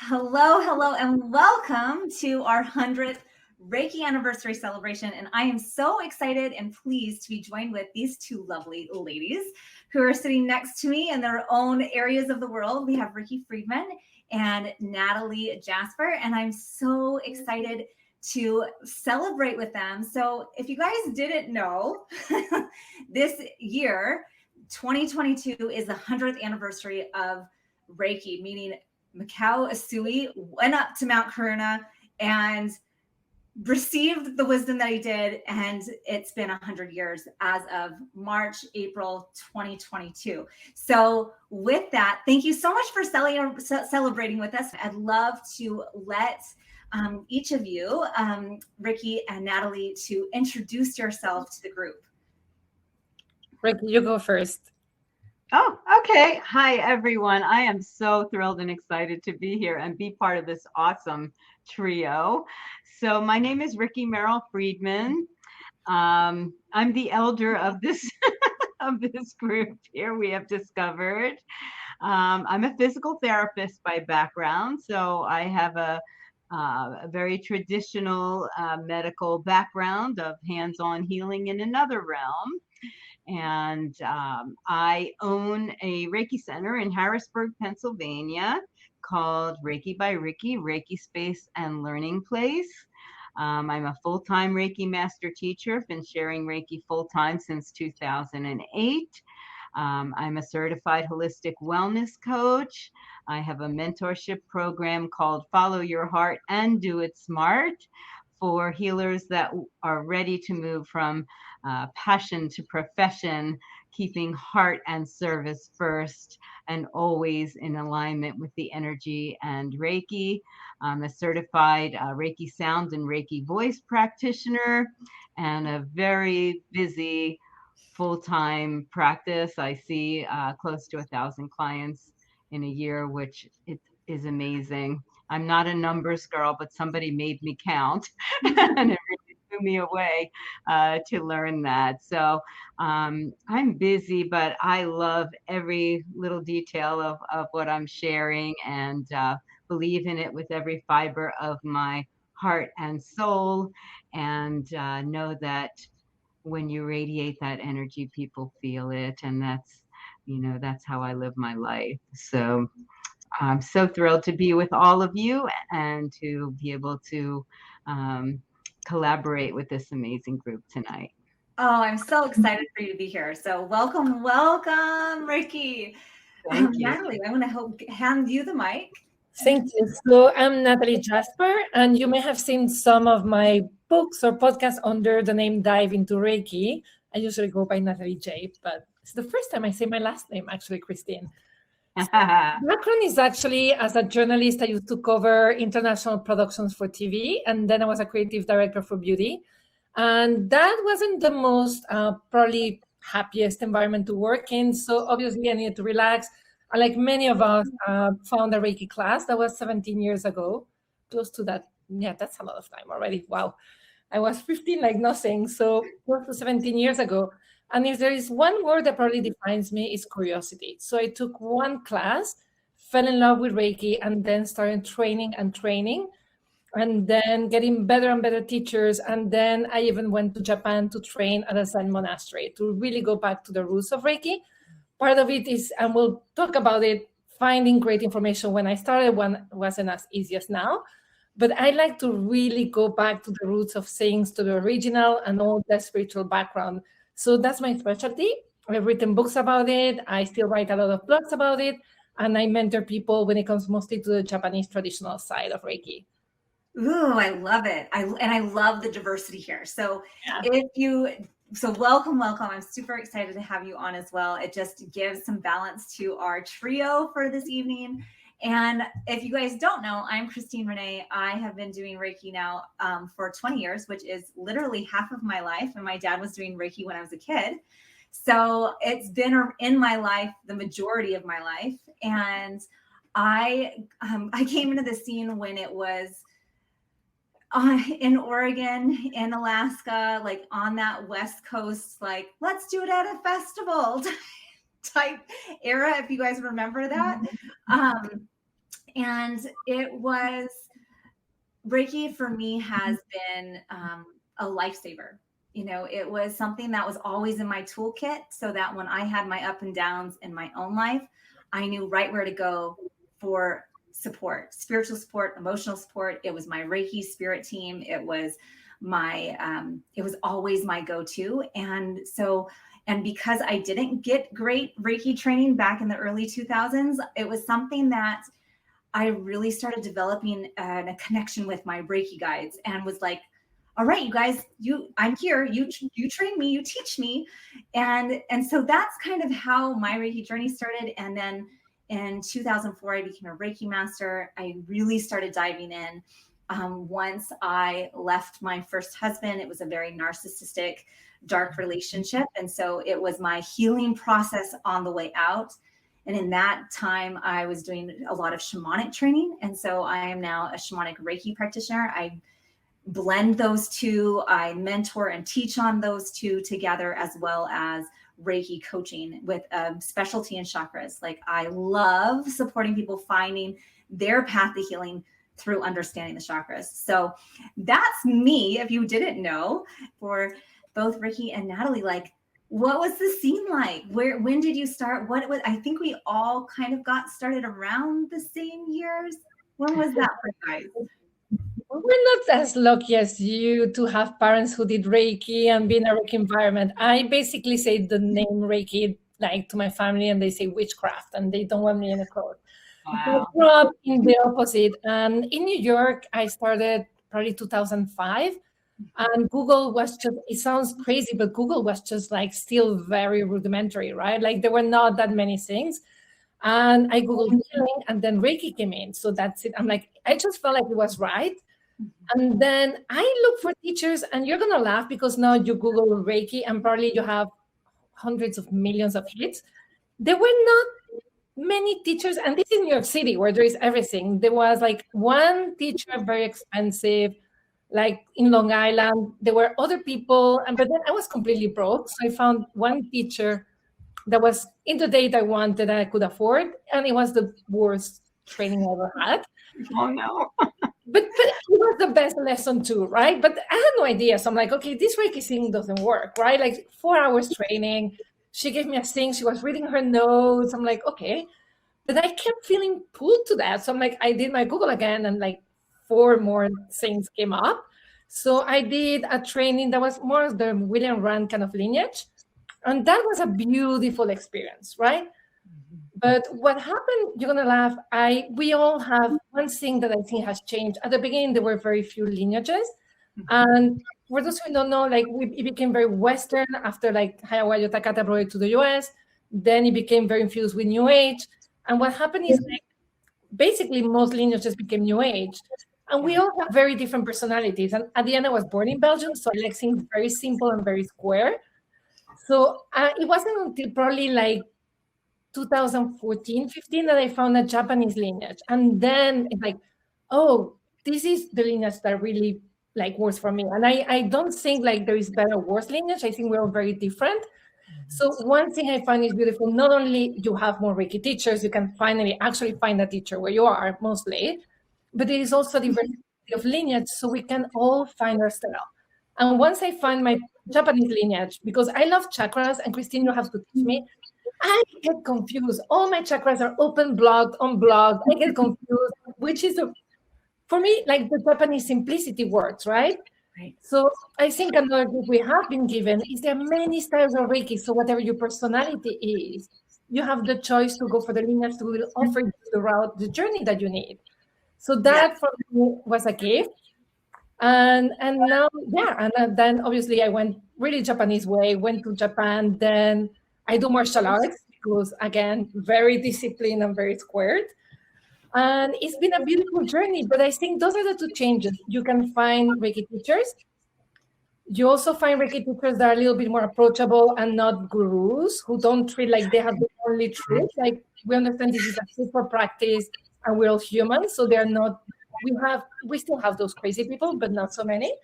Hello, hello, and welcome to our 100th Reiki anniversary celebration. And I am so excited and pleased to be joined with these two lovely ladies who are sitting next to me in their own areas of the world. We have Friedman and Natalie Jasper, and I'm so excited to celebrate with them. So if you guys didn't know, this year, 2022 is the 100th anniversary of Reiki, meaning Mikao Asui went up to Mount Karuna and received the wisdom that he did, and it's been 100 years as of April 2022. So with that, thank you so much for celebrating with us. I'd love to let each of you, Ricky and Natalie, to introduce yourself to the group. Ricky, you go first. Oh, okay. Hi, everyone. I am so thrilled and excited to be here and be part of this awesome trio. So my name is Merrill Friedman. I'm the elder of this of this group here, we have discovered. I'm a physical therapist by background, so I have a very traditional medical background of hands-on healing in another realm. And I own a Reiki center in Harrisburg, Pennsylvania called Reiki by Ricky, Reiki Space and Learning Place. I'm a full-time Reiki master teacher, been sharing Reiki full-time since 2008. I'm a certified holistic wellness coach. I have a mentorship program called Follow Your Heart and Do It Smart for healers that are ready to move from passion to profession, keeping heart and service first, and always in alignment with the energy and Reiki. I'm a certified Reiki sound and Reiki voice practitioner, and a very busy full-time practice. I see close to 1,000 clients in a year, which it is amazing. I'm not a numbers girl, but somebody made me count and it really blew me away to learn that. So I'm busy, but I love every little detail of what I'm sharing, and believe in it with every fiber of my heart and soul, and know that when you radiate that energy, people feel it. And that's how I live my life. So I'm so thrilled to be with all of you and to be able to collaborate with this amazing group tonight. Oh, I'm so excited for you to be here. So welcome, Ricky. Thank you. Natalie, I'm going to hand you the mic. Thank you. So I'm Natalie Jasper, and you may have seen some of my books or podcasts under the name Dive into Reiki. I usually go by Natalie J, but it's the first time I say my last name, actually, Christine. So background is actually, as a journalist, I used to cover international productions for TV, and then I was a creative director for beauty. And that wasn't the most probably happiest environment to work in. So obviously I needed to relax. And like many of us found a Reiki class. That was 17 years ago, close to that. Yeah, that's a lot of time already. Wow. I was 15 like nothing. So close to 17 years ago. And if there is one word that probably defines me, it's curiosity. So I took one class, fell in love with Reiki, and then started training, and then getting better and better teachers. And then I even went to Japan to train at a Zen monastery to really go back to the roots of Reiki. Part of it is, and we'll talk about it, finding great information. When I started, one wasn't as easy as now. But I like to really go back to the roots of things, to the original and all that spiritual background. So that's my specialty. I've written books about it. I still write a lot of blogs about it. And I mentor people when it comes mostly to the Japanese traditional side of Reiki. Ooh, I love it. I love the diversity here. So welcome. I'm super excited to have you on as well. It just gives some balance to our trio for this evening. And if you guys don't know, I'm Christine Renee. I have been doing Reiki now for 20 years, which is literally half of my life. And my dad was doing Reiki when I was a kid. So it's been in my life, the majority of my life. And I came into the scene when it was in Oregon, in Alaska, like on that West Coast, like, let's do it at a festival type era, if you guys remember that. And it was, Reiki for me has been a lifesaver. It was something that was always in my toolkit, so that when I had my up and downs in my own life, I knew right where to go for support, spiritual support, emotional support. It was my Reiki spirit team. It was always my go-to. And because I didn't get great Reiki training back in the early 2000s, it was something that I really started developing a connection with my Reiki guides, and was like, all right, you guys, I'm here. You train me, you teach me. And so that's kind of how my Reiki journey started. And then in 2004, I became a Reiki master. I really started diving in. Once I left my first husband, it was a very narcissistic, dark relationship. And so it was my healing process on the way out. And in that time, I was doing a lot of shamanic training. And so I am now a shamanic Reiki practitioner. I blend those two. I mentor and teach on those two together, as well as Reiki coaching with a specialty in chakras. Like, I love supporting people finding their path to healing through understanding the chakras. So that's me, if you didn't know, for both Ricky and Natalie. Like, what was the scene like? When did you start? I think we all kind of got started around the same years. When was that for you guys? We're not as lucky as you to have parents who did Reiki and be in a Reiki environment. I basically say the name Reiki like to my family, and they say witchcraft, and they don't want me in a code. Wow. I grew up in the opposite. And in New York, I started probably 2005. And Google was just, it sounds crazy, but Google was just like still very rudimentary, right? Like there were not that many things. And I Googled healing, and then Reiki came in. So that's it. I'm like, I just felt like it was right. And then I look for teachers, and you're going to laugh because now you Google Reiki and probably you have hundreds of millions of hits. There were not many teachers, and this is New York City where there is everything. There was like one teacher, very expensive, like in Long Island. There were other people, but then I was completely broke. So I found one teacher that was in the date I wanted and I could afford, and it was the worst training I ever had. Oh no. But it was the best lesson too, right? But I had no idea. So I'm like, okay, this Reiki thing doesn't work, right? Like 4 hours training. She gave me a thing. She was reading her notes. I'm like, okay. But I kept feeling pulled to that. So I'm like, I did my Google again, and like 4 more things came up. So I did a training that was more of the William Rand kind of lineage. And that was a beautiful experience, right? But what happened, you're going to laugh, we all have one thing that I think has changed. At the beginning, there were very few lineages. And for those who don't know, like it became very Western after like Hayawayo Takata brought it to the US. Then it became very infused with New Age. And what happened is like, basically most lineages became New Age. And we all have very different personalities. And at the end, I was born in Belgium, so I like things very simple and very square. So it wasn't until probably like 2014, 15 that I found a Japanese lineage. And then it's like, oh, this is the lineage that really like works for me. And I don't think like there is better or worse lineage. I think we're all very different. So one thing I find is beautiful, not only you have more Reiki teachers, you can finally actually find a teacher where you are mostly, but it is also diversity of lineage, so we can all find our style. And once I find my Japanese lineage, because I love chakras, and Christine, you have to teach me, I get confused. All my chakras are open, blocked, unblocked. I get confused, which is, for me, like the Japanese simplicity works, right? Right. So I think another gift we have been given is there are many styles of Reiki. So whatever your personality is, you have the choice to go for the lineage that will offer you the route, the journey that you need. So that for me was a gift. And now, and then obviously I went really Japanese way, went to Japan. Then I do martial arts because, again, very disciplined and very squared. And it's been a beautiful journey, but I think those are the two changes. You can find Reiki teachers. You also find Reiki teachers that are a little bit more approachable and not gurus who don't treat like they have the only truth. Like, we understand this is a super practice and we're all humans, so they're not, we still have those crazy people, but not so many.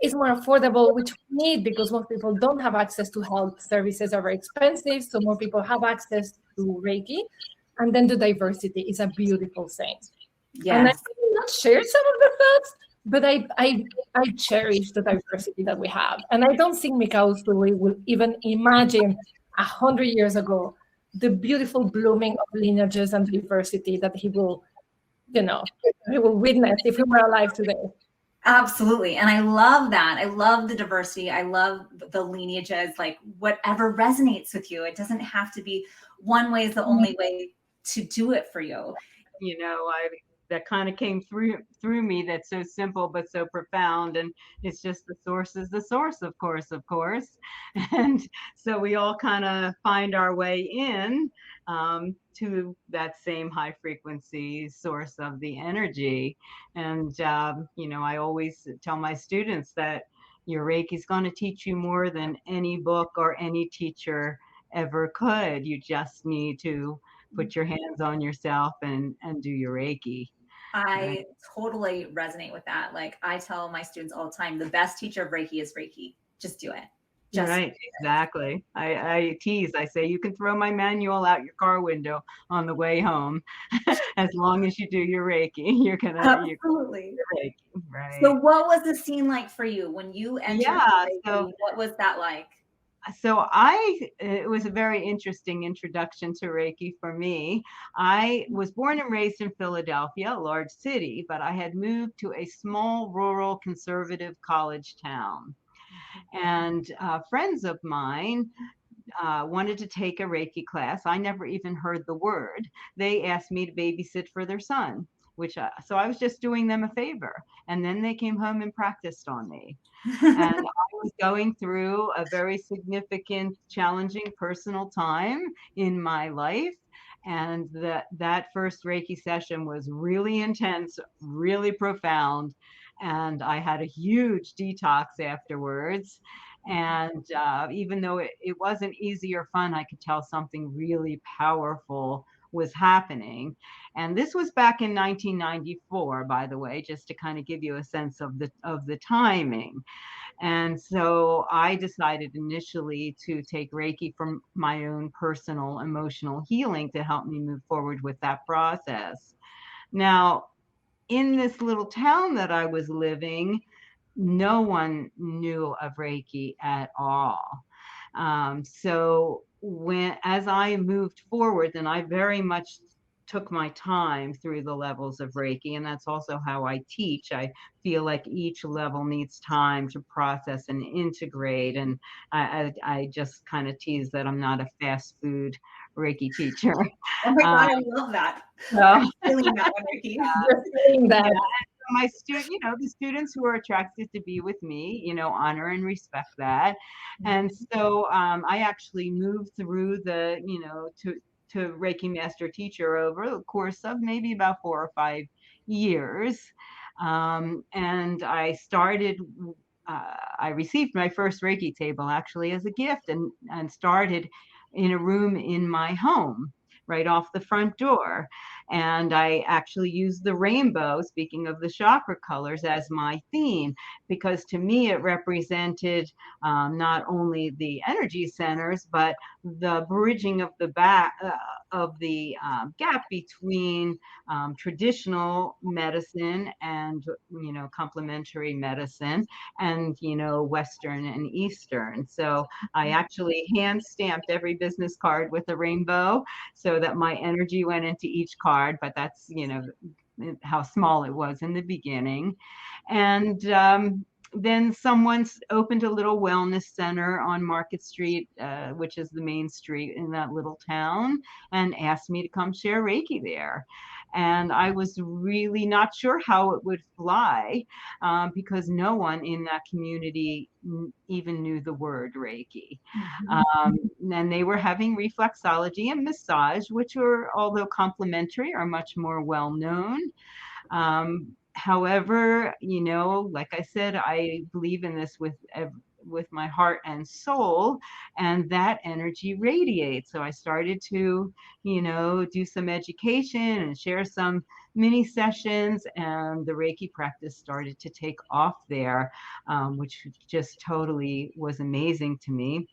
It's more affordable, which we need because most people don't have access to health services, are very expensive. So more people have access to Reiki. And then the diversity is a beautiful thing. And I Yes. will not share some of the thoughts, but I cherish the diversity that we have. And I don't think Mikao Usui will even imagine 100 years ago the beautiful blooming of lineages and diversity that he will, he will witness if he were alive today. Absolutely. And I love that. I love the diversity. I love the lineages, like whatever resonates with you. It doesn't have to be one way is the only way to do it for you. That kind of came through me, that's so simple but so profound, and it's just the source is the source, of course. And so we all kind of find our way in to that same high frequency source of the energy. And I always tell my students that your Reiki is going to teach you more than any book or any teacher ever could. You just need to put your hands on yourself and do your Reiki. I totally resonate with that. Like I tell my students all the time, the best teacher of Reiki is Reiki. Just do it. Just right, exactly. I tease. I say you can throw my manual out your car window on the way home, as long as you do your Reiki. You're absolutely. Reiki, right? So, what was the scene like for you when you entered Reiki? What was that like? So it was a very interesting introduction to Reiki for me. I was born and raised in Philadelphia, a large city, but I had moved to a small rural conservative college town. And friends of mine wanted to take a Reiki class. I never even heard the word. They asked me to babysit for their son, so I was just doing them a favor. And then they came home and practiced on me. And I was going through a very significant, challenging personal time in my life. And that first Reiki session was really intense, really profound. And I had a huge detox afterwards. And even though it wasn't easy or fun, I could tell something really powerful was happening. And this was back in 1994, by the way, just to kind of give you a sense of the timing. And so I decided initially to take Reiki for my own personal emotional healing to help me move forward with that process. Now, in this little town that I was living, no one knew of Reiki at all. So as I moved forward, then I very much took my time through the levels of Reiki, and that's also how I teach. I feel like each level needs time to process and integrate, and I just kind of tease that I'm not a fast food Reiki teacher. Oh my God, I love that. So, I'm feeling that one, Reiki. My the students who are attracted to be with me, honor and respect that. And so I actually moved through to Reiki master teacher over the course of maybe about 4 or 5 years. And I received my first Reiki table actually as a gift, and started in a room in my home right off the front door. And I actually used the rainbow, speaking of the chakra colors, as my theme, because to me it represented not only the energy centers, but the bridging of the gap between traditional medicine and complementary medicine, and Western and Eastern. So I actually hand stamped every business card with a rainbow so that my energy went into each card, but that's how small it was in the beginning. And then someone opened a little wellness center on Market Street, which is the main street in that little town, and asked me to come share Reiki there. And I was really not sure how it would fly, because no one in that community even knew the word Reiki. And they were having reflexology and massage, which are, although complementary, are much more well known. However, like I said, I believe in this with my heart and soul, and that energy radiates. So I started to, do some education and share some mini sessions, and the Reiki practice started to take off there, which just totally was amazing to me.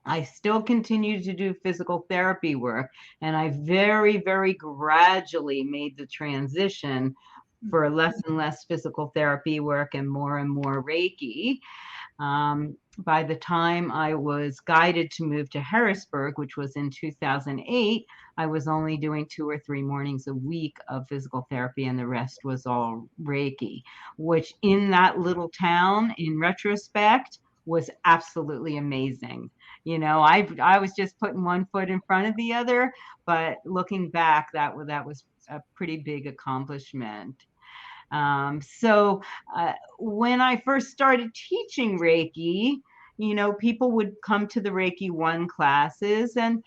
I still continue to do physical therapy work, and I very, very gradually made the transition for less and less physical therapy work and more Reiki. By the time I was guided to move to Harrisburg, which was in 2008, I was only doing 2 or 3 mornings a week of physical therapy, and the rest was all Reiki, which in that little town, in retrospect, was absolutely amazing. I was just putting one foot in front of the other, but looking back, that was a pretty big accomplishment. So when I first started teaching Reiki, people would come to the Reiki 1 classes and,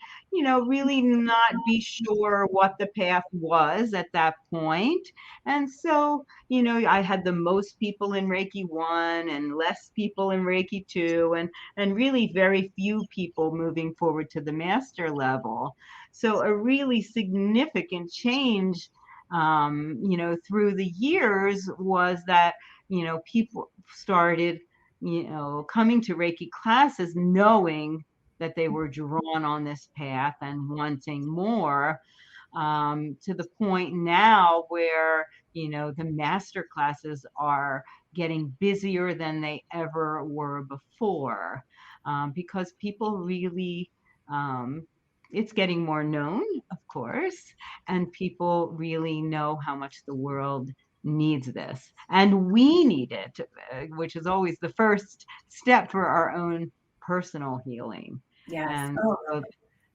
really not be sure what the path was at that point. And so, I had the most people in Reiki 1 and less people in Reiki 2, and really very few people moving forward to the master level. So a really significant change through the years was that, people started, coming to Reiki classes knowing that they were drawn on this path and wanting more, to the point now where, the master classes are getting busier than they ever were before, because people really, it's getting more known, of course, and people really know how much the world needs this, and we need it, which is always the first step for our own personal healing. Yes. And so,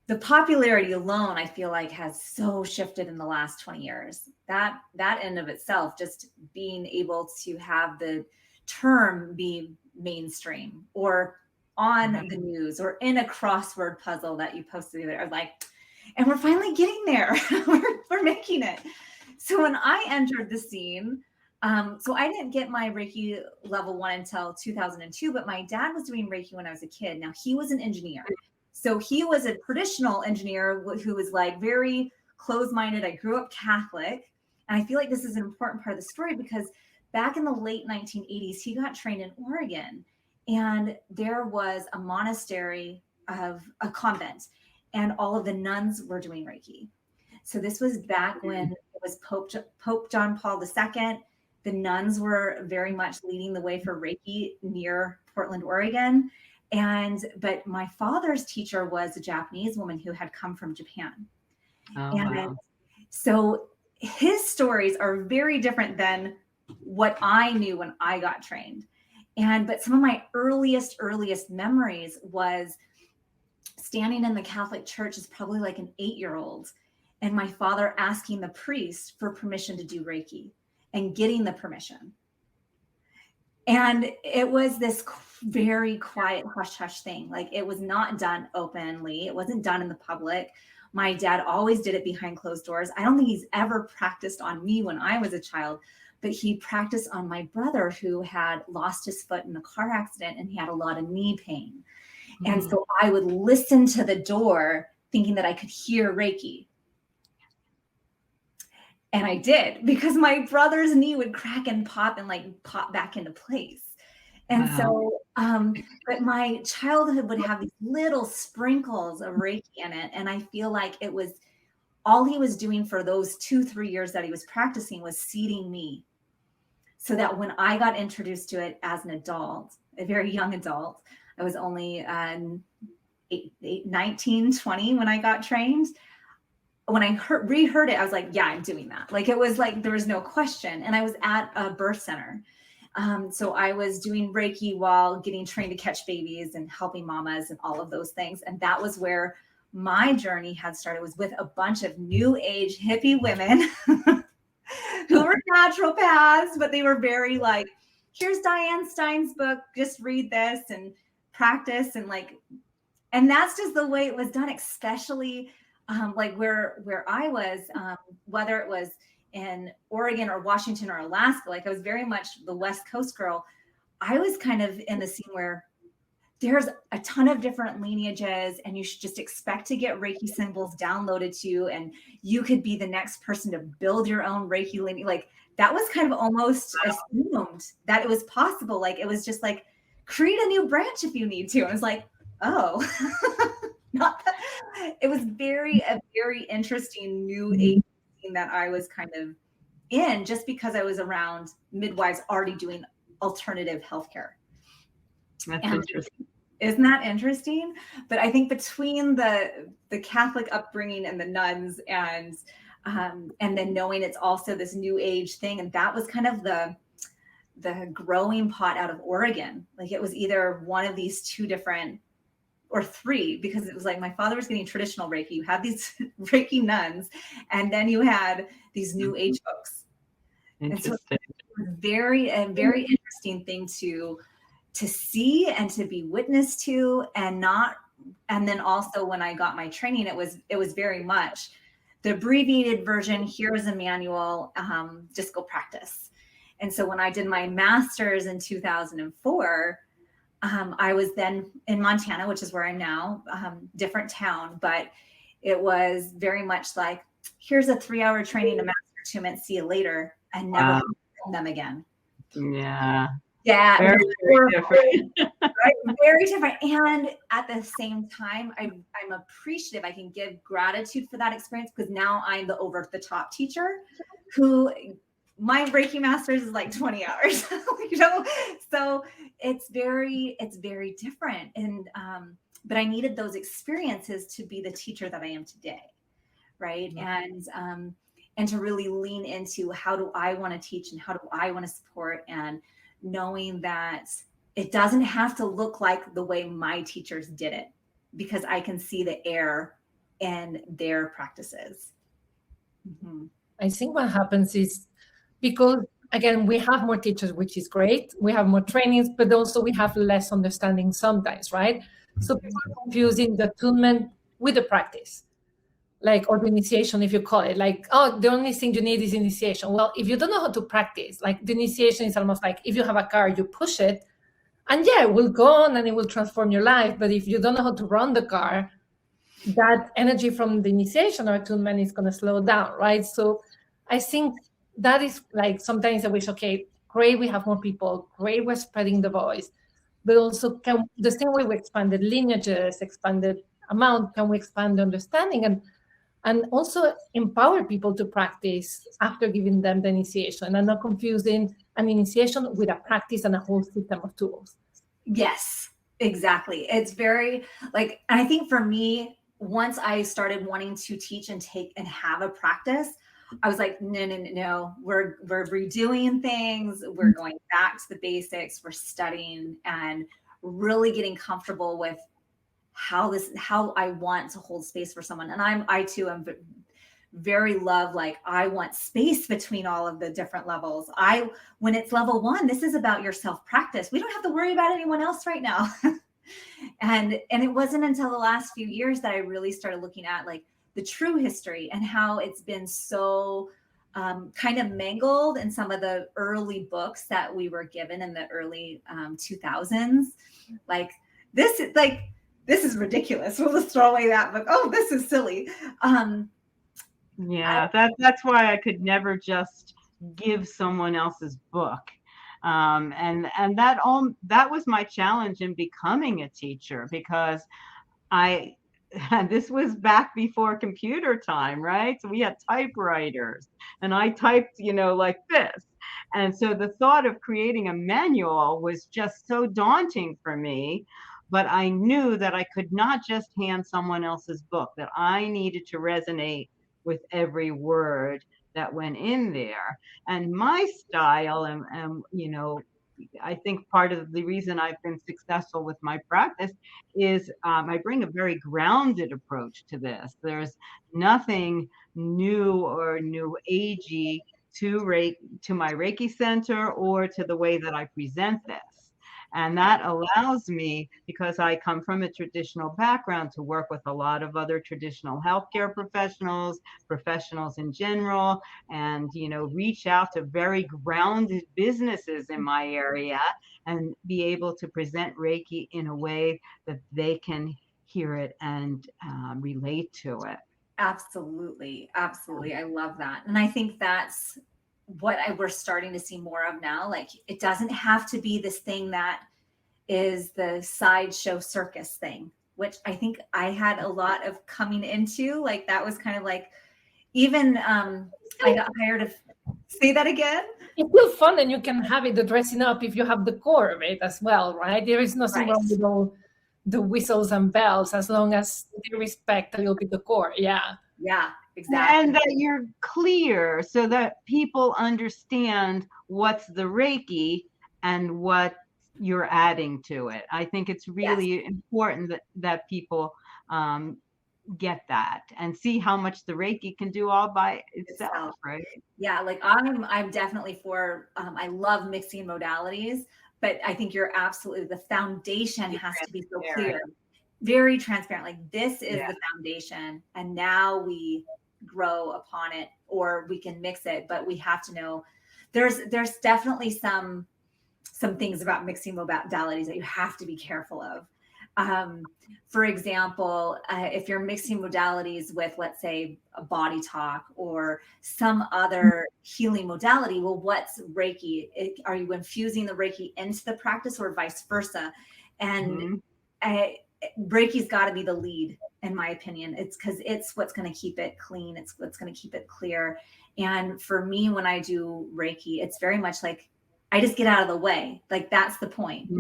The popularity alone, I feel like, has so shifted in the last 20 years. That end of itself, just being able to have the term be mainstream or on the news or in a crossword puzzle that you posted the other, I was like, and we're finally getting there. we're making it. So when I entered the scene, so I didn't get my Reiki level 1 until 2002, but my dad was doing Reiki when I was a kid. Now he was an engineer. So he was a traditional engineer who was like very closed-minded. I grew up Catholic. And I feel like this is an important part of the story because back in the late 1980s, he got trained in Oregon. And there was a monastery of a convent, and all of the nuns were doing Reiki. So this was back when it was Pope John Paul II. The nuns were very much leading the way for Reiki near Portland, Oregon. But my father's teacher was a Japanese woman who had come from Japan. Wow. So his stories are very different than what I knew when I got trained. But some of my earliest memories was standing in the Catholic Church as probably like an 8-year-old, and my father asking the priest for permission to do Reiki and getting the permission. And it was this very quiet hush-hush thing. Like, it was not done openly. It wasn't done in the public. My dad always did it behind closed doors. I don't think he's ever practiced on me when I was a child, but he practiced on my brother who had lost his foot in a car accident and he had a lot of knee pain. Mm-hmm. And so I would listen to the door thinking that I could hear Reiki. And I did, because my brother's knee would crack and pop and like pop back into place. And so, but my childhood would have these little sprinkles of Reiki in it. And I feel like it was all he was doing for those 2-3 years that he was practicing was seeding me, so that when I got introduced to it as an adult, a very young adult, I was only 19, 20 when I got trained. When I reheard it, I was like, yeah, I'm doing that. Like, it was like, there was no question. And I was at a birth center. So I was doing Reiki while getting trained to catch babies and helping mamas and all of those things. And that was where my journey had started, was with a bunch of new age hippie women who were naturopaths, but they were very like, here's Diane Stein's book, just read this and practice. And that's just the way it was done, especially like where I was, whether it was in Oregon or Washington or Alaska. Like, I was very much the West Coast girl. I was kind of in the scene where there's a ton of different lineages, and you should just expect to get Reiki symbols downloaded to you, and you could be the next person to build your own Reiki lineage. Like, that was kind of almost assumed that it was possible. Like, it was just like, create a new branch if you need to. And it's like, Oh, not that. It was a very interesting new age thing that I was kind of in, just because I was around midwives already doing alternative healthcare. That's And interesting. isn't that interesting? But I think between the Catholic upbringing and the nuns, and then knowing it's also this new age thing, and that was kind of the growing pot out of Oregon. Like it was either one of these two different or three, because it was like my father was getting traditional Reiki. You had these Reiki nuns, and then you had these new age folks. And so Interesting. it was very interesting thing to see and to be witness to, and then also when I got my training, it was very much the abbreviated version. Here's a manual, just go practice. And so when I did my master's in 2004, I was then in Montana, which is where I'm now, different town, but it was very much like, here's a 3-hour training, a master 2 minutes, see you later, and never Wow. from them again. Yeah. Yeah, Very, very different. right? Very different. And at the same time, I'm appreciative. I can give gratitude for that experience, because now I'm the over the top teacher who my Reiki masters is like 20 hours, so it's very different. And, but I needed those experiences to be the teacher that I am today. Right. Mm-hmm. And to really lean into, how do I want to teach and how do I want to support, and knowing that it doesn't have to look like the way my teachers did it, because I can see the error in their practices. Mm-hmm. I think what happens is, because again, we have more teachers, which is great. We have more trainings, but also we have less understanding sometimes, right? So people are confusing the attunement with the practice, like, or the initiation, if you call it, like, oh, the only thing you need is initiation. Well, if you don't know how to practice, like, the initiation is almost like if you have a car, you push it, and yeah, it will go on and it will transform your life. But if you don't know how to run the car, that energy from the initiation or attunement is going to slow down, right? So I think that is like, sometimes I wish, okay, great, we have more people, great, we're spreading the voice, but also, can the same way we expanded lineages, expanded amount, can we expand the understanding, and also empower people to practice after giving them the initiation, and not confusing an initiation with a practice and a whole system of tools. Yes, exactly. It's very like, and I think for me, once I started wanting to teach and take and have a practice, I was like, no, we're redoing things. We're going back to the basics. We're studying and really getting comfortable with how I want to hold space for someone. And I too am very love, like, I want space between all of the different levels. When it's level 1, this is about your self practice. We don't have to worry about anyone else right now. and it wasn't until the last few years that I really started looking at like the true history and how it's been so kind of mangled in some of the early books that we were given in the early 2000s. Like this is ridiculous. We'll just throw away that book. Oh, this is silly. Yeah, that's why I could never just give someone else's book. And that was my challenge in becoming a teacher, because this was back before computer time, right? So we had typewriters, and I typed, like this. And so the thought of creating a manual was just so daunting for me. But I knew that I could not just hand someone else's book, that I needed to resonate with every word that went in there. And my style, and I think part of the reason I've been successful with my practice is I bring a very grounded approach to this. There's nothing new or new agey to my Reiki center or to the way that I present this. And that allows me, because I come from a traditional background, to work with a lot of other traditional healthcare professionals in general, and reach out to very grounded businesses in my area and be able to present Reiki in a way that they can hear it and relate to it. Absolutely. Absolutely. I love that. And I think that's what we're starting to see more of now. Like, it doesn't have to be this thing that is the sideshow circus thing, which I think I had a lot of coming into. Like that was kind of like, even I got hired to say that again. It's still fun, and you can have it, the dressing up, if you have the core of it as well, right? There is nothing wrong with all the whistles and bells, as long as they respect a little bit the core. Yeah. Yeah, exactly. And that you're clear so that people understand what's the Reiki and what you're adding to it. I think it's really important that people get that and see how much the Reiki can do all by itself, right? Yeah, like I'm definitely for, I love mixing modalities, but I think you're absolutely, the foundation has to be so clear, very transparent. Like this is the foundation, and now we grow upon it, or we can mix it, but we have to know there's definitely some things about mixing modalities that you have to be careful of. For example, if you're mixing modalities with, let's say, a body talk or some other healing modality, well, what's Reiki? Are you infusing the Reiki into the practice, or vice versa? And Reiki's got to be the lead, in my opinion. It's because it's what's going to keep it clean. It's what's going to keep it clear. And for me, when I do Reiki, it's very much like I just get out of the way. Like that's the point.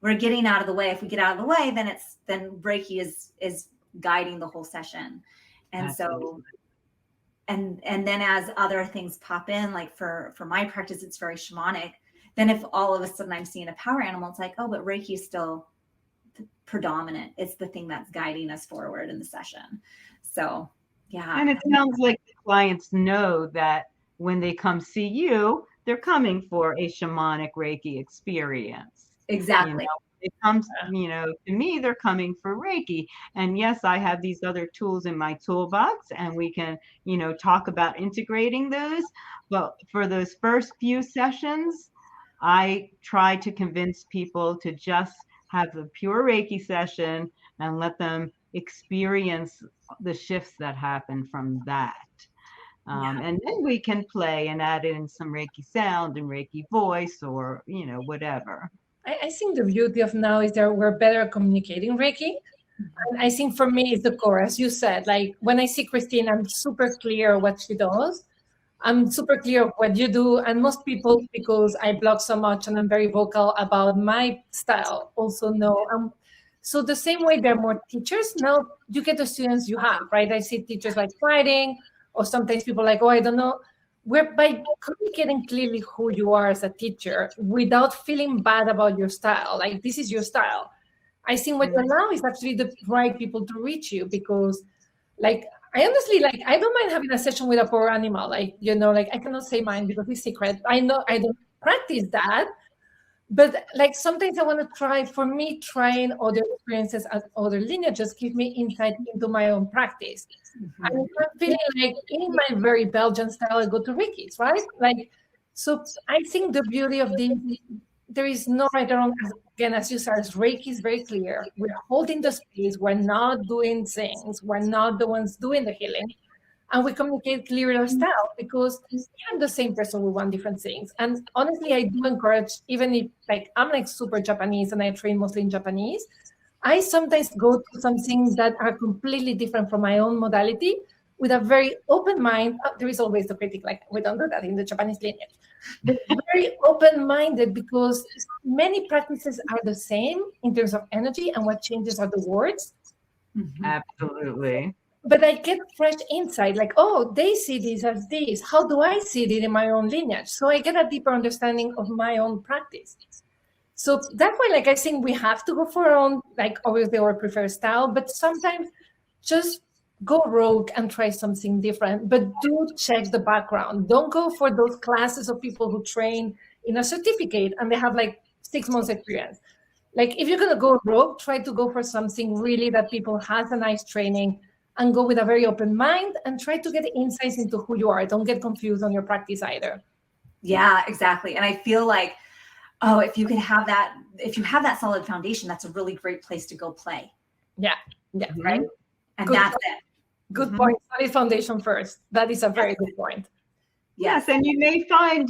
We're getting out of the way. If we get out of the way, then Reiki is guiding the whole session. And so, and then as other things pop in, like for my practice, it's very shamanic. Then if all of a sudden I'm seeing a power animal, it's like, oh, but Reiki is still predominant. It's the thing that's guiding us forward in the session. So, yeah. And it sounds like the clients know that when they come see you, they're coming for a shamanic Reiki experience. Exactly. You know, it comes, to me, they're coming for Reiki. And yes, I have these other tools in my toolbox, and we can, talk about integrating those. But for those first few sessions, I try to convince people to just have a pure Reiki session and let them experience the shifts that happen from that. And then we can play and add in some Reiki sound and Reiki voice, or, whatever. I think the beauty of now is that we're better at communicating Reiki. And I think for me, it's the core, as you said. Like when I see Christine, I'm super clear what she does. I'm super clear of what you do. And most people, because I blog so much and I'm very vocal about my style, also know. So the same way there are more teachers, now you get the students you have, right? I see teachers like fighting, or sometimes people like, oh, I don't know. We're by communicating clearly who you are as a teacher without feeling bad about your style. Like this is your style. I think what you allow is actually the right people to reach you, because like, I honestly, like, I don't mind having a session with a poor animal. Like, like I cannot say mine because it's secret. I know I don't practice that. But like sometimes I want to try, for me, trying other experiences at other lineages give me insight into my own practice. And if I'm feeling like in my very Belgian style, I go to Ricky's, right? Like, so I think the beauty of this, there is no right or wrong. Again, as you said, Reiki is very clear. We're holding the space. We're not doing things. We're not the ones doing the healing. And we communicate clearly our style, because I'm the same person, we want different things. And honestly, I do encourage, even if like I'm like super Japanese and I train mostly in Japanese, I sometimes go to some things that are completely different from my own modality with a very open mind. There is always the critic, like we don't do that in the Japanese lineage. But very open-minded, because many practices are the same in terms of energy, and what changes are the words. Absolutely. But I get fresh insight, like, oh, they see this as this. How do I see it in my own lineage? So I get a deeper understanding of my own practice. So that's why, like, I think we have to go for our own, like, obviously our preferred style, but sometimes just go rogue and try something different. But do check the background. Don't go for those classes of people who train in a certificate and they have like 6 months experience. Like, if you're going to go rogue, try to go for something really that people has a nice training, and go with a very open mind and try to get insights into who you are. Don't get confused on your practice either. Yeah, exactly. And I feel like, oh, if you have that solid foundation, that's a really great place to go play. Yeah. Right. And Good that's point. it. Good point. Solid foundation first. That is a very good point. Yes, and you may find,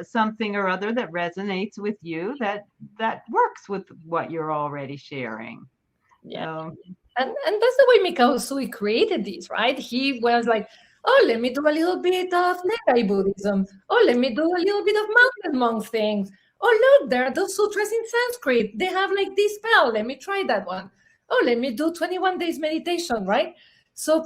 something or other that resonates with you that works with what you're already sharing. Yeah. So, And that's the way Mikao Usui created these, right? He was like, oh, let me do a little bit of Negai Buddhism. Oh, let me do a little bit of mountain monk things. Oh, look, there are those sutras in Sanskrit. They have like this spell. Let me try that one. Oh, let me do 21 days meditation, right? So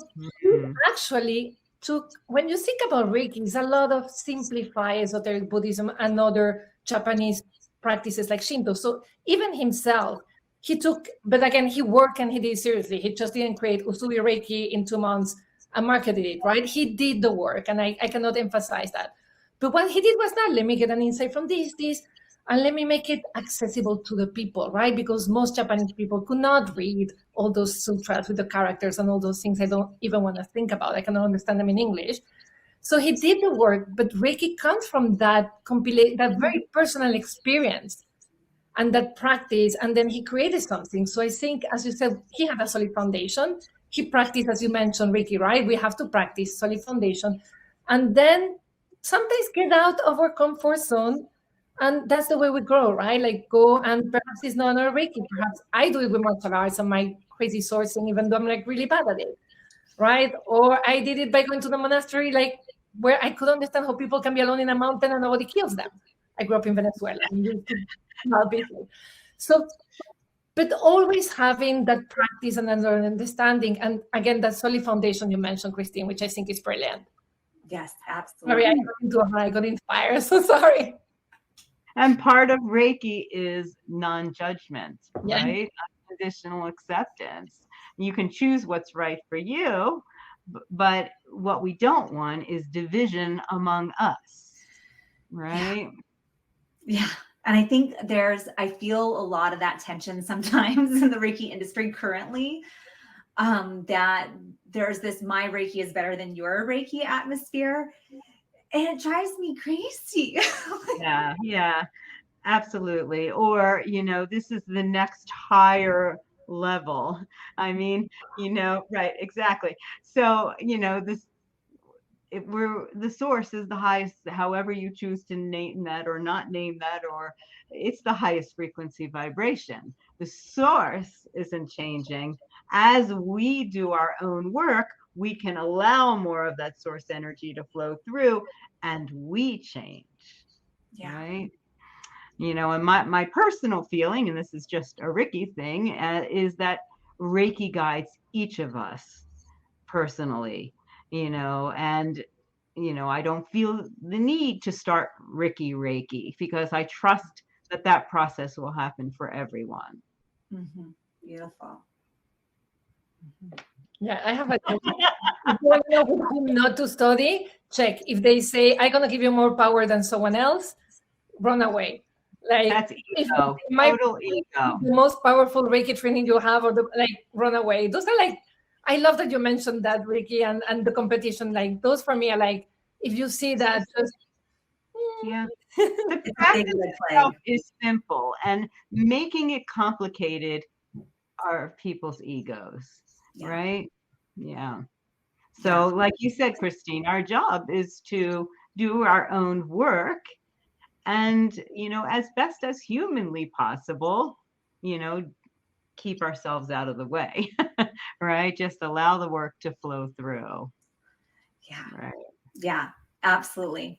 actually took, when you think about Reiki, it's a lot of simplified esoteric Buddhism and other Japanese practices like Shinto. So even himself, he took, but again, he worked and he did it seriously. He just didn't create Usui Reiki in 2 months and marketed it, right? He did the work, and I cannot emphasize that. But what he did was not, let me get an insight from this, and let me make it accessible to the people, right? Because most Japanese people could not read all those sutras with the characters and all those things I don't even want to think about. I cannot understand them in English. So he did the work, but Reiki comes from that that very personal experience and that practice, and then he created something. So I think, as you said, he had a solid foundation. He practiced, as you mentioned, Reiki, right? We have to practice solid foundation, and then sometimes get out of our comfort zone, and that's the way we grow, right? Like go, and perhaps it's not our Reiki. Perhaps I do it with martial arts and my crazy sourcing, even though I'm like really bad at it, right? Or I did it by going to the monastery, like where I could understand how people can be alone in a mountain and nobody kills them. I grew up in Venezuela. So, but always having that practice and an understanding, and again, that solid foundation you mentioned, Christine, which I think is brilliant. Yes, absolutely. Sorry, I got inspired. So sorry. And part of Reiki is non-judgment, right? Unconditional acceptance. You can choose what's right for you, but what we don't want is division among us, right? Yeah. And I think I feel a lot of that tension sometimes in the Reiki industry currently, that there's this my Reiki is better than your Reiki atmosphere. And it drives me crazy. Yeah, absolutely. Or, this is the next higher level. I mean, right, exactly. So, the source is the highest, however you choose to name that or not name that, or it's the highest frequency vibration. The source isn't changing. As we do our own work, we can allow more of that source energy to flow through, and we change. Yeah. Right. And my personal feeling, and this is just a Reiki thing, is that Reiki guides each of us personally, and I don't feel the need to start Reiki because I trust that process will happen for everyone. Mm-hmm. Beautiful. Mm-hmm. Yeah, I have a if you want to know whom not to study, check. If they say, I'm going to give you more power than someone else, run away. Like, that's ego, total ego. The most powerful Reiki training you have, or run away. Those are like, I love that you mentioned that, Reiki, and the competition. Like, those for me are like, if you see that, just yeah. The practice itself is simple, and making it complicated are people's egos, right? Yeah. So, like you said, Christine, our job is to do our own work, and as best as humanly possible, keep ourselves out of the way, right? Just allow the work to flow through. Yeah. Right. Yeah, absolutely.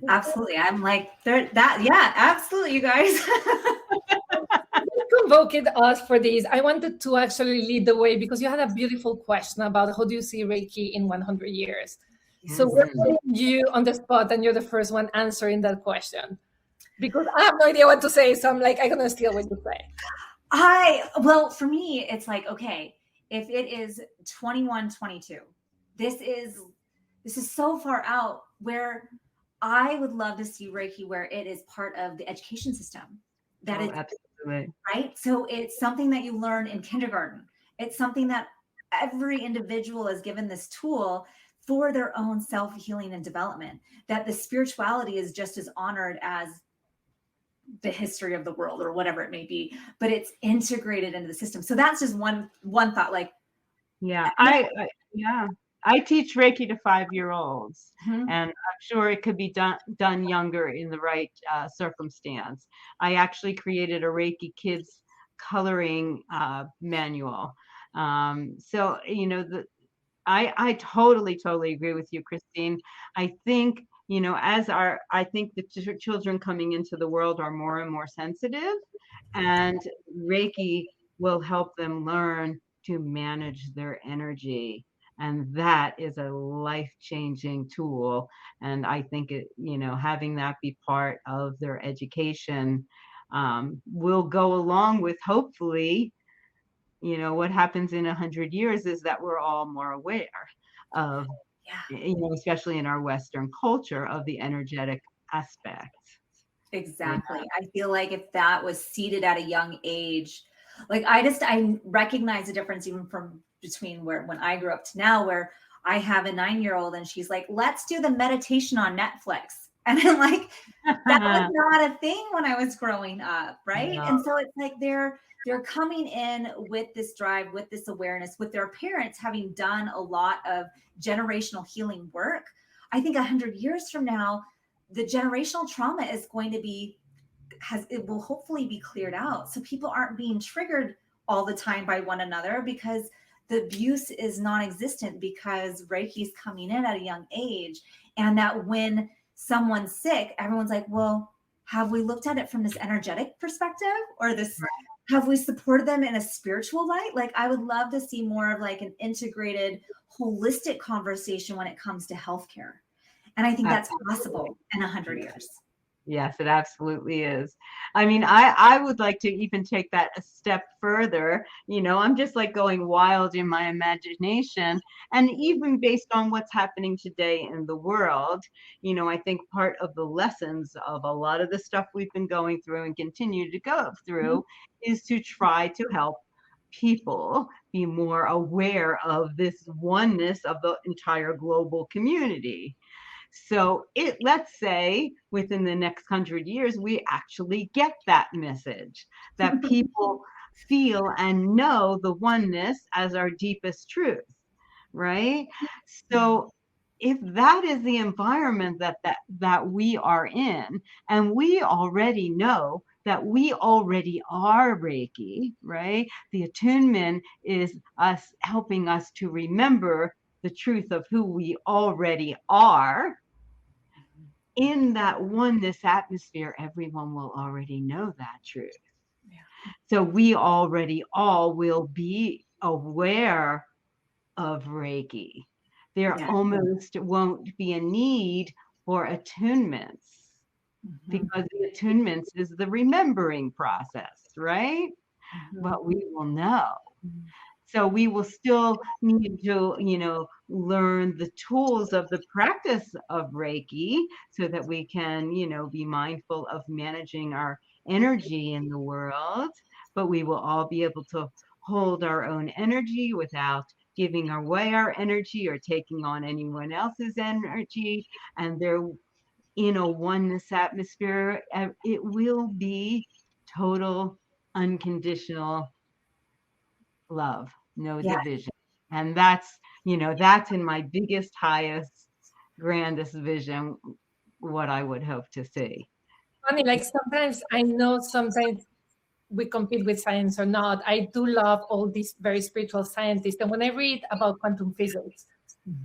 Absolutely. I'm like absolutely, you guys. Convoked us for this. I wanted to actually lead the way because you had a beautiful question about how do you see Reiki in 100 years. Yes. So we're putting you on the spot, and you're the first one answering that question because I have no idea what to say. So I'm like, I'm gonna steal what you say. Well, for me, it's like, okay, if it is 21, 22, this is so far out, where I would love to see Reiki where it is part of the education system. That is absolutely right. So it's something that you learn in kindergarten. It's something that every individual is given this tool for their own self-healing and development, that the spirituality is just as honored as the history of the world or whatever it may be, but it's integrated into the system. So that's just one thought. Like, yeah, I teach Reiki to 5-year-olds, Mhm. and I'm sure it could be done younger in the right circumstance. I actually created a Reiki kids coloring manual. So I totally agree with you, Christine. I think I think the children coming into the world are more and more sensitive, and Reiki will help them learn to manage their energy. And that is a life-changing tool. And I think having that be part of their education will go along with, hopefully, what happens in 100 years is that we're all more aware of, Yeah. especially in our Western culture, of the energetic aspect. Exactly. I feel like if that was seeded at a young age, like I recognize the difference even from between when I grew up to now, where I have a 9-year-old and she's like, let's do the meditation on Netflix. And I'm like, that was not a thing when I was growing up, right? No. And so it's like they're coming in with this drive, with this awareness, with their parents having done a lot of generational healing work. I think 100 years from now, the generational trauma is going to be it will hopefully be cleared out, so people aren't being triggered all the time by one another, because the abuse is non-existent, because Reiki is coming in at a young age. And that when someone's sick, everyone's like, well, have we looked at it from this energetic perspective, or this have we supported them in a spiritual light? Like, I would love to see more of like an integrated, holistic conversation when it comes to healthcare. And I think that's possible in 100 years. Yes, it absolutely is. I mean, I would like to even take that a step further. I'm just like going wild in my imagination. And even based on what's happening today in the world, I think part of the lessons of a lot of the stuff we've been going through and continue to go through is to try to help people be more aware of this oneness of the entire global community. So let's say within the next 100 years, we actually get that message, that people feel and know the oneness as our deepest truth, right? So if that is the environment that we are in, and we already know that we already are Reiki, right? The attunement is us helping us to remember the truth of who we already are. In that oneness atmosphere, everyone will already know that truth. Yeah. So we already all will be aware of Reiki. There almost won't be a need for attunements, because the attunements is the remembering process, right? But we will know. So we will still need to, learn the tools of the practice of Reiki, so that we can, be mindful of managing our energy in the world. But we will all be able to hold our own energy without giving away our energy or taking on anyone else's energy. And there, in a oneness atmosphere, it will be total, unconditional love, no division. And that's in my biggest, highest, grandest vision, what I would hope to see. Funny, like sometimes we compete with science or not. I do love all these very spiritual scientists. And when I read about quantum physics,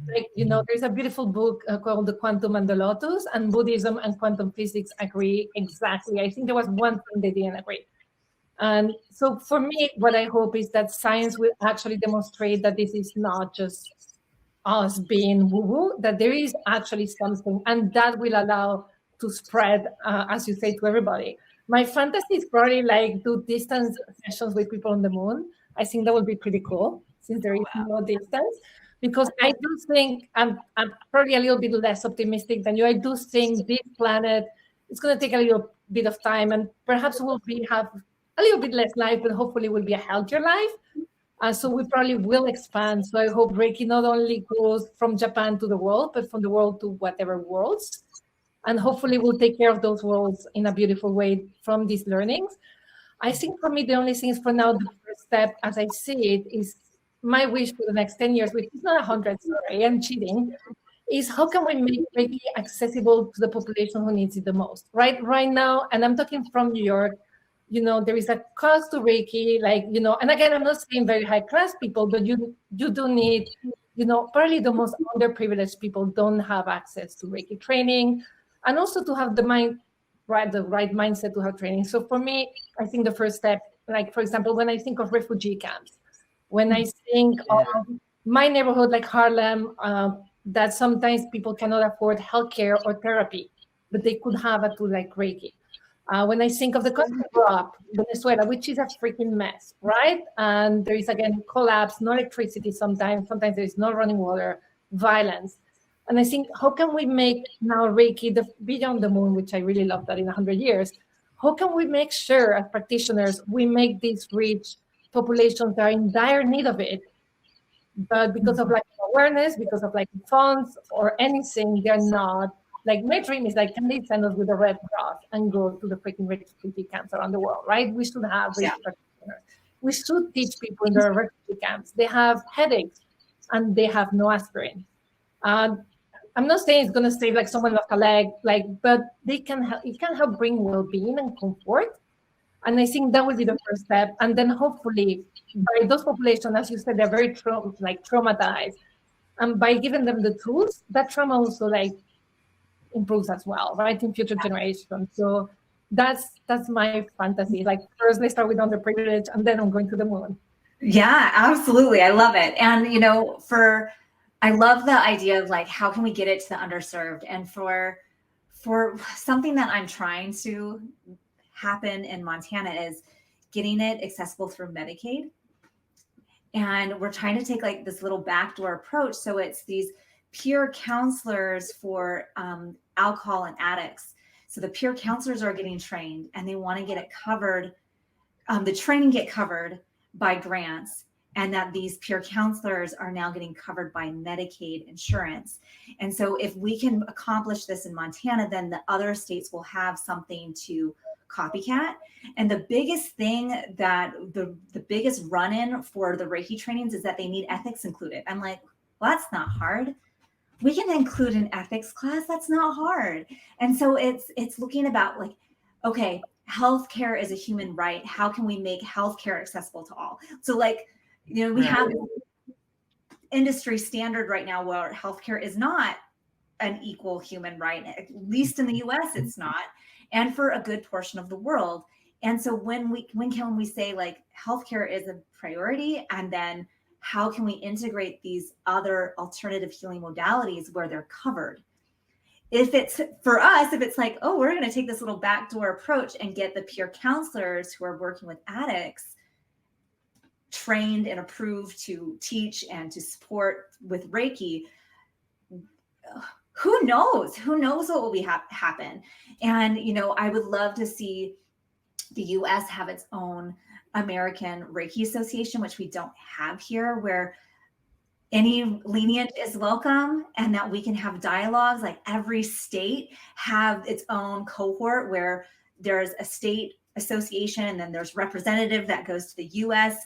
there's a beautiful book called The Quantum and the Lotus, and Buddhism and quantum physics agree exactly. I think there was one thing they didn't agree. And so for me, what I hope is that science will actually demonstrate that this is not just us being woo-woo, that there is actually something, and that will allow to spread, as you say, to everybody. My fantasy is probably like do distance sessions with people on the moon. I think that would be pretty cool, since there is no distance. Because I do think, I'm probably a little bit less optimistic than you. I do think this planet is going to take a little bit of time, and perhaps we'll have a little bit less life, but hopefully will be a healthier life. So we probably will expand. So I hope Reiki not only goes from Japan to the world, but from the world to whatever worlds. And hopefully we'll take care of those worlds in a beautiful way from these learnings. I think for me, the only thing is for now, the first step, as I see it, is my wish for the next 10 years, which is not 100, sorry, I'm cheating, is how can we make Reiki accessible to the population who needs it the most, right? Right now, and I'm talking from New York, there is a cost to Reiki, and again, I'm not saying very high class people, but you do need, probably the most underprivileged people don't have access to Reiki training, and also to have the right mindset to have training. So for me, I think the first step, like for example, when I think of refugee camps, when I think of my neighborhood, like Harlem, that sometimes people cannot afford healthcare or therapy, but they could have a tool like Reiki. When I think of the country I grew up, Venezuela, which is a freaking mess, right? And there is, again, collapse, no electricity sometimes there is no running water, violence. And I think, how can we make now Reiki the beyond the moon, which I really love that in 100 years, how can we make sure as practitioners, we make this reach populations that are in dire need of it, but because of lack of awareness, because of lack of funds or anything, they're not. Like, my dream is like, can they send us with the Red Cross and go to the freaking refugee camps around the world, right? We should have Reiki practitioners. We should teach people in the refugee camps. They have headaches and they have no aspirin. I'm not saying it's going to save like someone lost a leg, but they can help. It can help bring well-being and comfort. And I think that will be the first step. And then hopefully, by those populations, as you said, they're very traumatized. And by giving them the tools, that trauma also improves as well, right, in future generations. So that's my fantasy. Like, first let's start with underprivileged, and then I'm going to the moon. Yeah, absolutely. I love it. And, I love the idea of like, how can we get it to the underserved? And for something that I'm trying to happen in Montana is getting it accessible through Medicaid. And we're trying to take like this little backdoor approach. So it's these peer counselors for alcohol and addicts. So the peer counselors are getting trained and they want to get it covered, the training get covered by grants, and that these peer counselors are now getting covered by Medicaid insurance. And so if we can accomplish this in Montana, then the other states will have something to copycat. And the biggest thing that the biggest run-in for the Reiki trainings is that they need ethics included. I'm like, well, that's not hard. We can include an ethics class. That's not hard. And so it's looking about like, okay, healthcare is a human right. How can we make healthcare accessible to all? So like, we have industry standard right now where healthcare is not an equal human right. At least in the US, it's not. And for a good portion of the world. And so when can we say like healthcare is a priority, and then how can we integrate these other alternative healing modalities where they're covered? If it's for us, if it's like, oh, we're going to take this little backdoor approach and get the peer counselors who are working with addicts trained and approved to teach and to support with Reiki, who knows what will happen. And I would love to see the US have its own American Reiki Association, which we don't have here, where any lenient is welcome, and that we can have dialogues. Like every state have its own cohort where there's a state association and then there's representative that goes to the US,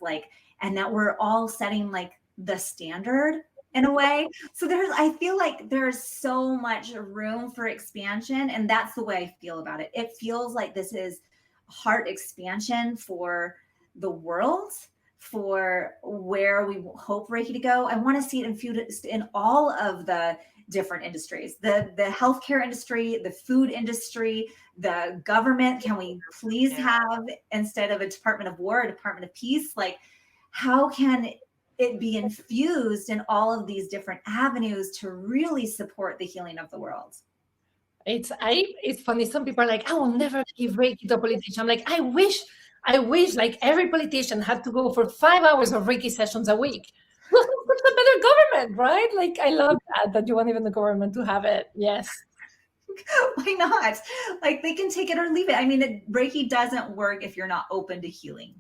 and that we're all setting like the standard in a way. So I feel like there's so much room for expansion, and that's the way I feel about it. It feels like this is heart expansion for the world, for where we hope Reiki to go. I want to see it infused in all of the different industries, the healthcare industry, the food industry, the government. Can we please have, instead of a Department of War, a Department of Peace? Like, how can it be infused in all of these different avenues to really support the healing of the world? It's funny. Some people are like, I will never give Reiki to a politician. I'm like, I wish like every politician had to go for 5 hours of Reiki sessions a week. We'll have such a better government, right? Like, I love that you want even the government to have it. Yes. Why not? Like, they can take it or leave it. I mean, Reiki doesn't work if you're not open to healing.